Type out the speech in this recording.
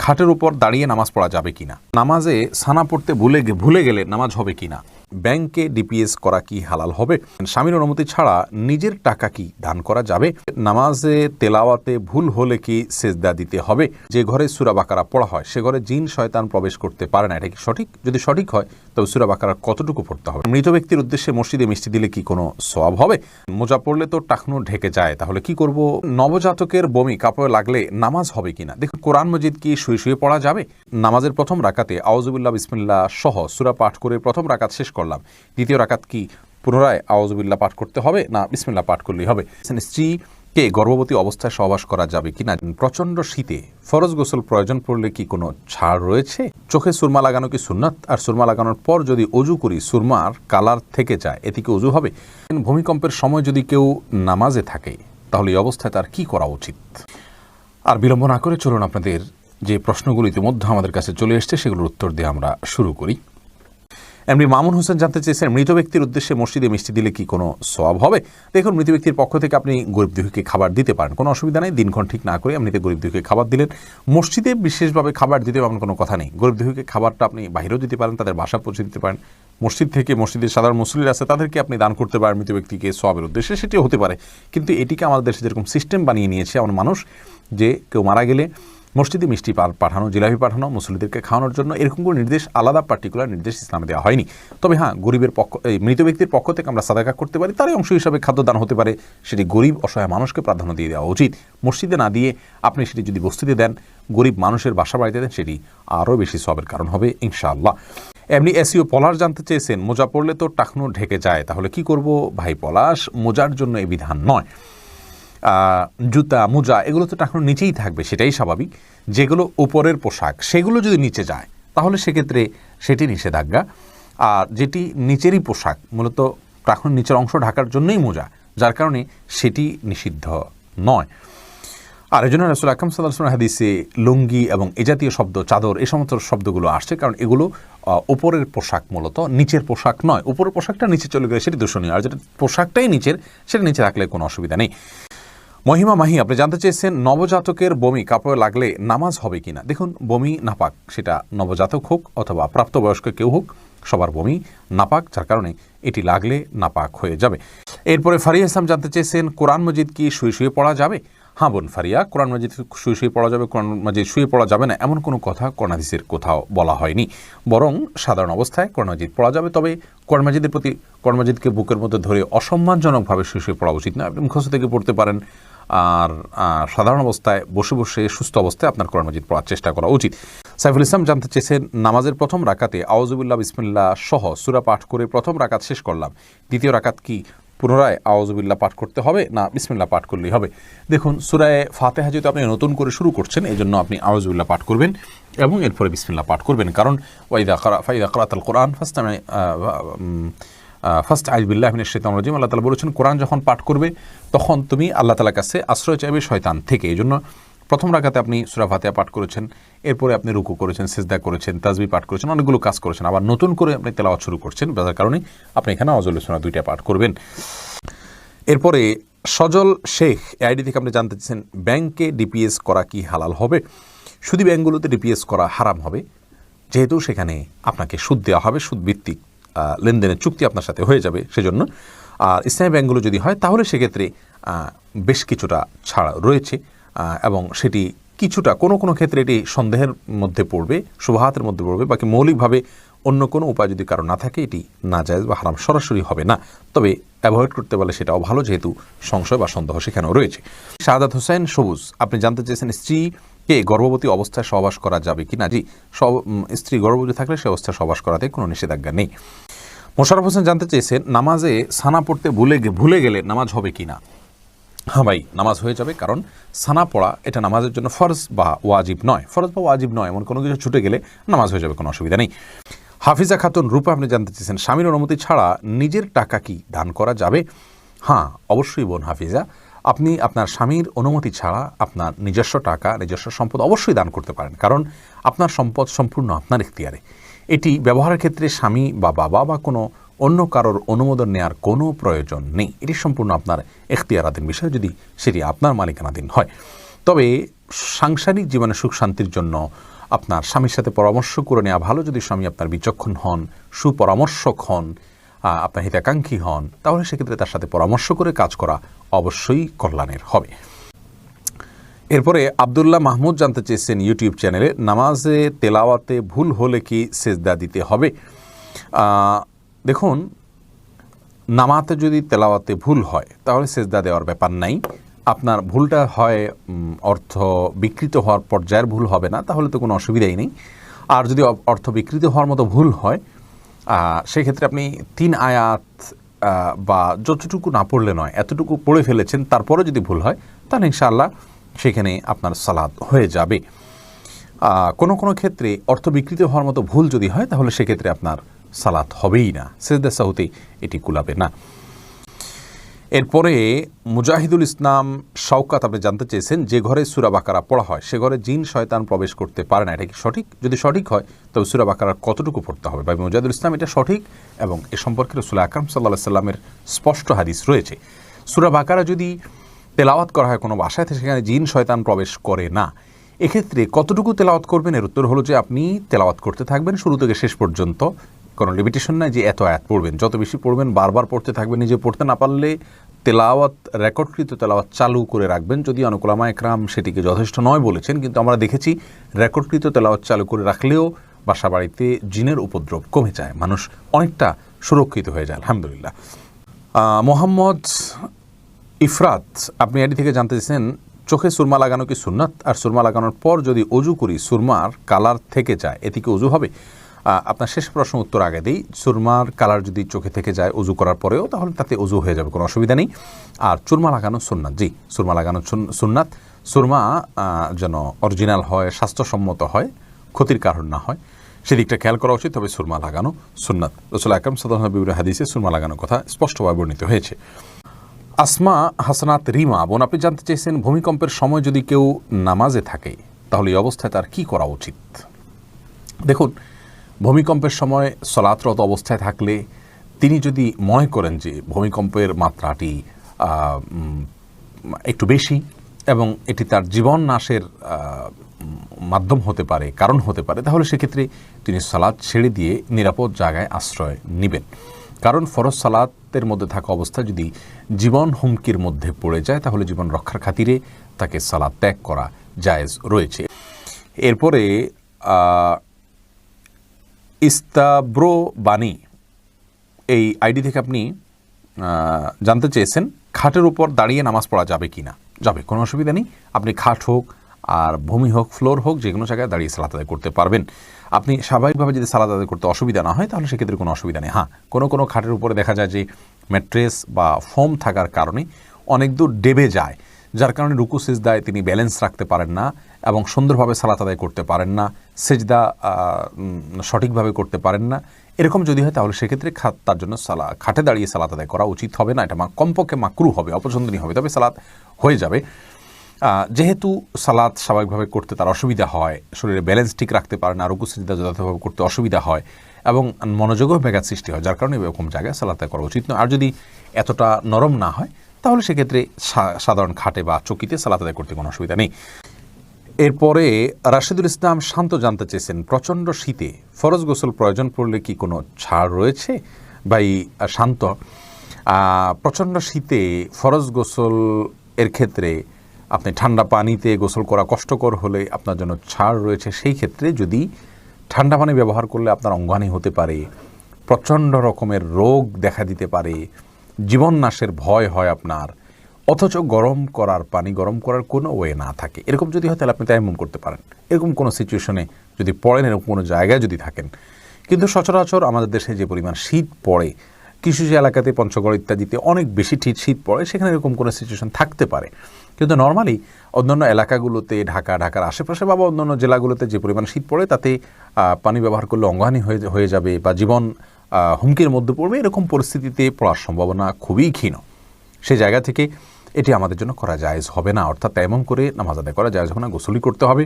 খাটের উপর দাঁড়িয়ে নামাজ পড়া যাবে কিনা, নামাজে সানা পড়তে ভুলে গেলে নামাজ হবে কিনা, ব্যাংকে ডিপিএস করা কি হালাল হবে, স্বামীর অনুমতি ছাড়া নিজের টাকা কি দান করা যাবে, নামাজে তেলাওয়াতে ভুল হলে কি সেজদা দিতে হবে, যে ঘরে সূরা বাকারা পড়া হয় সে ঘরে জিন শয়তান প্রবেশ করতে পারে না, এটা কি সঠিক? যদি সঠিক হয় তবে সূরা বাকারা কতটুকু পড়তে হবে, মৃত ব্যক্তির উদ্দেশ্যে মসজিদে মিষ্টি দিলে কি কোনো সওয়াব হবে, মোজা পড়লে তো টাকনু ঢেকে যায় তাহলে কি করব, নবজাতকের বমি কাপড়ে লাগলে নামাজ হবে কিনা। দেখুন, কোরআন মজিদ কি শুয়ে শুয়ে পড়া যাবে? নামাজের প্রথম রাকাতে আউযুবিল্লাহ বিসমিল্লাহ সহ সূরা পাঠ করে প্রথম রাকাত শেষ করলাম, দ্বিতীয় রাকাত কি পুনরায় আউযুবিল্লাহ পাঠ করতে হবে না বিসমিল্লাহ পাঠ করলেই হবে? স্ত্রীকে গর্ভবতী অবস্থায় সহবাস করা যাবে কিনা, প্রচণ্ড শীতে ফরজ গোসল প্রয়োজন পড়লে কি কোনো ছাড় রয়েছে, চোখে সুরমা লাগানো কি সুন্নাত, আর সুরমা লাগানোর পর যদি অজু করি সুরমার কালার থেকে যায় এতে কি অজু হবে? ভূমিকম্পের সময় যদি কেউ নামাজে থাকে তাহলে এই অবস্থায় তার কি করা উচিত? আর বিলম্ব না করে চলুন আপনাদের যে প্রশ্নগুলো ইতিমধ্যে আমাদের কাছে চলে এসছে সেগুলোর উত্তর দিয়ে আমরা শুরু করি। এমনি মামুন হোসেন জানতে চেয়েছেন, মৃত ব্যক্তির উদ্দেশ্যে মসজিদে মিষ্টি দিলে কি কোনো সওয়াব হবে? দেখুন, মৃত ব্যক্তির পক্ষ থেকে আপনি গরিব দুঃখীকে খাবার দিতে পারেন, কোনো অসুবিধা নেই। দিনক্ষণ ঠিক না করে এমনিতে গরিব দুঃখীকে খাবার দিলেন। মসজিদে বিশেষভাবে খাবার দিতে এমন কোনো কথা নেই। গরিব দুঃখীকে খাবারটা আপনি বাইরেও দিতে পারেন, তাদের বাসা পৌঁছে দিতে পারেন। মসজিদ থেকে মসজিদের সাধারণ মুসল্লিরা আছে তাদেরকে আপনি দান করতে পারেন মৃত ব্যক্তিকে সওয়াবের উদ্দেশ্যে, সেটিও হতে পারে। কিন্তু এটিকে আমাদের দেশে যেরকম সিস্টেম বানিয়ে নিয়েছে এমন মানুষ যে কেউ মারা গেলে মসজিদে মিষ্টি পাঠানো, জিলাপি পাঠানো মুসল্লিদেরকে খাওয়ানোর জন্য, এরকম কোনো নির্দেশ আলাদা পার্টিকুলার নির্দেশ ইসলামে দেওয়া হয়নি। তবে হ্যাঁ, গরিবের মৃত ব্যক্তির পক্ষ থেকে আমরা সাদাকা করতে পারি, তারই অংশ হিসাবে খাদ্যদান হতে পারে। সেটি গরিব অসহায় মানুষকে প্রাধান্য দিয়ে দেওয়া উচিত। মসজিদে না দিয়ে আপনি সেটি যদি বস্তিতে দেন, গরিব মানুষের বাসা বাড়িতে দেন, সেটি আরও বেশি সওয়াবের কারণ হবে ইনশাআল্লাহ। এমনি এসিও পলাশ জানতে চেয়েছেন, মোজা পড়লে তো টাকনু ঢেকে যায় তাহলে কি করব? ভাই পলাশ, মোজার জন্য এই বিধান নয়। জুতা মোজা এগুলো তো টাকনুর নিচেই থাকবে, সেটাই স্বাভাবিক। যেগুলো উপরের পোশাক সেগুলো যদি নিচে যায় তাহলে সেক্ষেত্রে সেটি নিষেধাজ্ঞা। আর যেটি নিচেরই পোশাক, মূলত টাকনুর নিচের অংশ ঢাকার জন্যই মোজা, যার কারণে সেটি নিষিদ্ধ নয়। আর এই জন্য রাসূল আকরাম সাল্লাল্লাহু আলাইহি ওয়াসাল্লাম হাদিসে লুঙ্গি এবং এ জাতীয় শব্দ, চাদর, এই সমস্ত শব্দগুলো আসছে, কারণ এগুলো উপরের পোশাক, মূলত নিচের পোশাক নয়। উপরের পোশাকটা নিচে চলে গেলে সেটি দূষণীয়, আর যেটা পোশাকটাই নিচের সেটা নিচে রাখলে কোনো অসুবিধা নেই। মহিমা মাহি আপনি জানতে চেয়েছেন, নবজাতকের বমি কাপড়ে লাগলে নামাজ হবে কিনা। দেখুন, বমি নাপাক, সেটা নবজাতক হোক অথবা প্রাপ্তবয়স্ক কেউ হোক, সবার বমি নাপাক, যার কারণে এটি লাগলে নাপাক হয়ে যাবে। এরপরে ফারিয়া ইসলাম জানতে চেয়েছেন, কোরআন মজিদ কি শুয়ে শুয়ে পড়া যাবে? হ্যাঁ বোন ফারিয়া, কোরআন মজিদ শুয়ে শুয়ে পড়া যাবে। কোরআন মজিদ শুয়ে পড়া যাবে না এমন কোনো কথা কোরআন হাদিসের কোথাও বলা হয়নি, বরং সাধারণ অবস্থায় কোরআন মজিদ পড়া যাবে। তবে কোরআন মজিদের প্রতি কোরআন মজিদকে বুকের মধ্যে ধরে অসম্মানজনকভাবে শুয়ে শুয়ে পড়া উচিত না। আপনি মুখস্থ থেকে পড়তে পারেন, আর সাধারণ অবস্থায় বসে বসে সুস্থ অবস্থায় আপনার কোরআন মজিদ পড়ার চেষ্টা করা উচিত। সাইফুল ইসলাম জানতে চেয়েছেন, নামাজের প্রথম রাকাতে আউযুবিল্লাহ বিসমিল্লাহ সহ সূরা পাঠ করে প্রথম রাকাত শেষ করলাম, দ্বিতীয় রাকাত কি পুনরায় আউযুবিল্লাহ পাঠ করতে হবে না বিসমিল্লাহ পাঠ করলেই হবে? দেখুন, সূরায়ে ফাতিহা যেহেতু আপনি নতুন করে শুরু করছেন, এই জন্য আপনি আউযুবিল্লাহ পাঠ করবেন এবং এরপরে বিসমিল্লাহ পাঠ করবেন, কারণ ফাইদা ক্রাআতাল কোরআন ফাস্তাইয বিল্লাহি মিনাশ শাইতানির রাজিম। আল্লাহ তাআলা বলেছেন, কোরআন যখন পাঠ করবে তখন তুমি আল্লাহ তাআলার কাছে আশ্রয় চাইবে শয়তান থেকে। এই জন্য প্রথম রাকাতে আপনি সূরা ফাতিহা পাঠ করেছেন, এরপরে আপনি রুকু করেছেন, সিজদা করেছেন, তাসবিহ পাঠ করেছেন, অনেকগুলো কাজ করেছেন, আবার নতুন করে আপনি তেলাওয়াত শুরু করছেন, যার কারণে আপনি এখানে আউযুবিল্লাহ দুইটা পাঠ করবেন। এরপরে সজল শেখ আইডি থেকে আপনি জানতে চাচ্ছেন, ব্যাংকে ডিপিএস করা কি হালাল হবে? শুধু ব্যাংকগুলোতে ডিপিএস করা হারাম হবে, যেহেতু সেখানে আপনাকে সুদ দেওয়া হবে, সুদভিত্তিক লেনদেনের চুক্তি আপনার সাথে হয়ে যাবে সেজন্য। আর ইসলামী ব্যাংকগুলো যদি হয় তাহলে সেক্ষেত্রে বেশ কিছুটা ছাড় রয়েছে, এবং সেটি কিছুটা কোনো ক্ষেত্রে এটি সন্দেহের মধ্যে পড়বে, শুবহাতের মধ্যে পড়বে, বাকি মৌলিকভাবে অন্য কোনো উপায় যদি কারো না থাকে এটি নাজায়েজ বা হারাম সরাসরি হবে না। তবে অ্যাভয়েড করতে পারলে সেটাও ভালো, যেহেতু সংশয় বা সন্দেহ সেখানেও রয়েছে। শাহাদাত হোসেন সবুজ আপনি জানতে চেয়েছেন, স্ত্রীকে গর্ভবতী অবস্থায় সহবাস করা যাবে কি না? জি, স্ত্রী গর্ভবতী থাকলে সে অবস্থায় সহবাস করাতে কোনো নিষেধাজ্ঞা নেই। মোশাররফ হোসেন জানতে চেয়েছেন, নামাজে সানা পড়তে ভুলে গেলে নামাজ হবে কি না? হ্যাঁ ভাই, নামাজ হয়ে যাবে, কারণ সানা পড়া এটা নামাজের জন্য ফরজ বা ওয়াজিব নয়। ফরজ বা ওয়াজিব নয় এমন কোনো কিছু ছুটে গেলে নামাজ হয়ে যাবে, কোনো অসুবিধা নেই। হাফিজা খাতুন রূপা আপনি জানতে চেয়েছেন, স্বামীর অনুমতি ছাড়া নিজের টাকা কি দান করা যাবে? হ্যাঁ অবশ্যই বোন হাফিজা, আপনি আপনার স্বামীর অনুমতি ছাড়া আপনার নিজস্ব টাকা, নিজস্ব সম্পদ অবশ্যই দান করতে পারেন, কারণ আপনার সম্পদ সম্পূর্ণ আপনার ইখতিয়ারে। এটি ব্যবহারের ক্ষেত্রে স্বামী বা বাবা বা কোনো অন্য কারোর অনুমোদন নেওয়ার কোনো প্রয়োজন নেই। এটি সম্পূর্ণ আপনার ইখতিয়ারাধীন বিষয়, যদি সেটি আপনার মালিকানাধীন হয়। তবে সাংসারিক জীবনে সুখ শান্তির জন্য আপনার স্বামীর সাথে পরামর্শ করে নেওয়া ভালো। যদি স্বামী আপনার বিচক্ষণ হন, সুপরামর্শক হন, আপনার হিতাকাঙ্ক্ষী হন, তাহলে সেক্ষেত্রে তার সাথে পরামর্শ করে কাজ করা অবশ্যই কল্যাণের হবে। এরপরে আব্দুল্লাহ মাহমুদ জানতে চেয়েছেন ইউটিউব চ্যানেলে, নামাজে তেলাওয়াতে ভুল হলে কি সেজদা দিতে হবে? দেখুন, নামাতে যদি তেলাওয়াতে ভুল হয় তাহলে সেজদা দেওয়ার ব্যাপার নাই। আপনার ভুলটা হয় অর্থ বিকৃত হওয়ার পর্যায়ের ভুল হবে না, তাহলে তো কোনো অসুবিধাই নেই। আর যদি অর্থ বিকৃত হওয়ার মতো ভুল হয়, সেক্ষেত্রে আপনি 3 আয়াত বা যতটুকু না পড়লে নয় এতটুকু পড়ে ফেলেছেন, তারপরে যদি ভুল হয় তাহলে ইনশাআল্লাহ সেখানে আপনার সালাত হয়ে যাবে। কোনো কোনো ক্ষেত্রে অর্থ বিকৃত হওয়ার মতো ভুল যদি হয় তাহলে সেক্ষেত্রে আপনার সালাত হবেই না, সেজদা সাহুতে এটি কুলাবে না। এরপরে মুজাহিদুল ইসলাম শওকাত আপনি জানতে চেয়েছেন, যে ঘরে সূরা বাকারা পড়া হয় সে ঘরে জিন শয়তান প্রবেশ করতে পারে না, এটা কি সঠিক? যদি সঠিক হয় তবে সূরা বাকারার কতটুকু পড়তে হবে? ভাই মুজাহিদুল ইসলাম, এটা সঠিক এবং এ সম্পর্কে রাসূল আকরাম সাল্লাল্লাহু আলাইহি সাল্লামের স্পষ্ট হাদিস রয়েছে। সূরা বাকারা যদি তেলাওয়াত করা হয় কোনো ভাষায়, সেখানে জিন শয়তান প্রবেশ করে না। এক্ষেত্রে কতটুকু তেলাওয়াত করবেন? এর উত্তর হলো যে আপনি তেলাওয়াত করতে থাকবেন শুরু থেকে শেষ পর্যন্ত, কোনো লিমিটেশন নাই যে এত আয়াত পড়বেন। যত বেশি পড়বেন বারবার পড়তে থাকবেন। নিজে পড়তে না পারলে তেলাওয়াত, রেকর্ডকৃত তেলাওয়াত চালু করে রাখবেন। যদি অনেক উলামা একরাম সেটিকে যথেষ্ট নয় বলেছেন, কিন্তু আমরা দেখেছি রেকর্ডকৃত তেলাওয়াত চালু করে রাখলেও বাসা বাড়িতে জিনের উপদ্রব কমে যায়, মানুষ অনেকটা সুরক্ষিত হয়ে যায় আলহামদুলিল্লাহ। মোহাম্মদ ইফরাত আপনি এটি থেকে জানতে চেয়েছেন, চোখে সুরমা লাগানো কি সুন্নাত? আর সুরমা লাগানোর পর যদি অজু করি সুরমার কালার থেকে যায়, এতে কি অজু হবে? আপনার শেষ প্রশ্ন উত্তর আগে দিই। সুরমার কালার যদি চোখে থেকে যায় অজু করার পরেও, তাহলে তাতে অজু হয়ে যাবে, কোনো অসুবিধা নেই। আর চুরমা লাগানো সুন্নাত, জি সুরমা লাগানো সুন্নাত। সুরমা যেন অরিজিনাল হয়, স্বাস্থ্যসম্মত হয়, ক্ষতির কারণ না হয়, সেদিকটা খেয়াল করা উচিত। তবে সুরমা লাগানো সুন্নাত। রাসূল আকরাম সাল্লাল্লাহু আলাইহি ওয়াসাল্লামের হাদিসে সুরমা লাগানোর কথা স্পষ্টভাবে বর্ণিত হয়েছে। আসমা হাসানাত রিমা বোন আপনি জানতে চেয়েছেন, ভূমিকম্পের সময় যদি কেউ নামাজে থাকে তাহলে এই অবস্থায় তার কি করা উচিত? দেখুন, ভূমিকম্পের সময় সলাতরত অবস্থায় থাকলে তিনি যদি মনে করেন যে ভূমিকম্পের মাত্রাটি একটু বেশি এবং এটি তার জীবন নাশের মাধ্যম হতে পারে, কারণ হতে পারে, তাহলে সেক্ষেত্রে তিনি সালাত ছেড়ে দিয়ে নিরাপদ জায়গায় আশ্রয় নেবেন। কারণ ফরজ সালাতের মধ্যে থাকা অবস্থায় যদি জীবন হুমকির মধ্যে পড়ে যায় তাহলে জীবন রক্ষার খাতিরে তাকে সালাত ত্যাগ করা জায়েজ রয়েছে। এরপরে ইস্তাব্রো বাণী এই আইডি থেকে আপনি জানতে চেয়েছেন, খাটের উপর দাঁড়িয়ে নামাজ পড়া যাবে কি না? যাবে, কোনো অসুবিধা নেই। আপনি খাট হোক আর ভূমি হোক, ফ্লোর হোক, যে কোনো জায়গায় দাঁড়িয়ে সালাত আদায় করতে পারবেন। আপনি স্বাভাবিকভাবে যদি সালাত আদায় করতে অসুবিধা না হয় তাহলে সেক্ষেত্রে কোনো অসুবিধা নেই। হ্যাঁ, কোনো খাটের উপরে দেখা যায় যে ম্যাট্রেস বা ফোম থাকার কারণে অনেক দূর ডেবে যায়, যার কারণে রুকু সিজদায় তিনি ব্যালেন্স রাখতে পারেন না এবং সুন্দরভাবে সালাত আদায় করতে পারেন না, সিজদা সঠিকভাবে করতে পারেন না। এরকম যদি হয় তাহলে সেক্ষেত্রে তার জন্য খাটে দাঁড়িয়ে সালাত আদায় করা উচিত হবে না। এটা কমপক্ষে মাকরু হবে, অপছন্দনীয় হবে, তবে সালাত হয়ে যাবে। যেহেতু সালাত স্বাভাবিকভাবে করতে তার অসুবিধা হয়, শরীরে ব্যালেন্স ঠিক রাখতে পারে না, রুকু সিজদা যথাযথভাবে করতে অসুবিধা হয় এবং মনোযোগও ব্যাঘাত সৃষ্টি হয়, যার কারণে এরকম জায়গায় সালাত করা উচিত নয়। আর যদি এতটা নরম না হয় তাহলে সেক্ষেত্রে সাধারণ খাটে বা চকিতে সালাত আদায় করতে কোনো অসুবিধা নেই। এরপরে রাশেদুল ইসলাম শান্ত জানতে চেয়েছেন, প্রচণ্ড শীতে ফরজ গোসল প্রয়োজন পড়লে কি কোনো ছাড় রয়েছে? ভাই শান্ত, প্রচণ্ড শীতে ফরজ গোসল এর ক্ষেত্রে আপনি ঠান্ডা পানিতে গোসল করা কষ্টকর হলে আপনার জন্য ছাড় রয়েছে। সেই ক্ষেত্রে যদি ঠান্ডা পানি ব্যবহার করলে আপনার অঙ্গহানি হতে পারে, প্রচণ্ড রকমের রোগ দেখা দিতে পারে, জীবন নাশের ভয় হয় আপনার, অথচ গরম করার কোনো ওয়ে না থাকে, এরকম যদি হয় তাহলে আপনি তায়াম্মুম করতে পারেন। এরকম কোনো সিচুয়েশনে যদি পড়েন, এরকম কোনো জায়গায় যদি থাকেন। কিন্তু সচরাচর আমাদের দেশে যে পরিমাণ শীত পড়ে, কিছু যে এলাকাতে পঞ্চগড় ইত্যাদিতে অনেক বেশি শীত পড়ে, সেখানে এরকম কোনো সিচুয়েশন থাকতে পারে। কিন্তু নর্মালি অন্যান্য এলাকাগুলোতে, ঢাকার আশেপাশে বা অন্যান্য জেলাগুলোতে যে পরিমাণ শীত পড়ে তাতে পানি ব্যবহার করলে অঙ্গহানি হয়ে যাবে বা জীবন হুমকির মধ্যে পড়বে, এরকম পরিস্থিতিতে পড়ার সম্ভাবনা খুবই ক্ষীণ। সেই জায়গা থেকে এটি আমাদের জন্য করা জায়েজ হবে না, অর্থাৎ তায়াম্মুম করে নামাজ আদায় করা জায়েজ হবে না, গোসলই করতে হবে।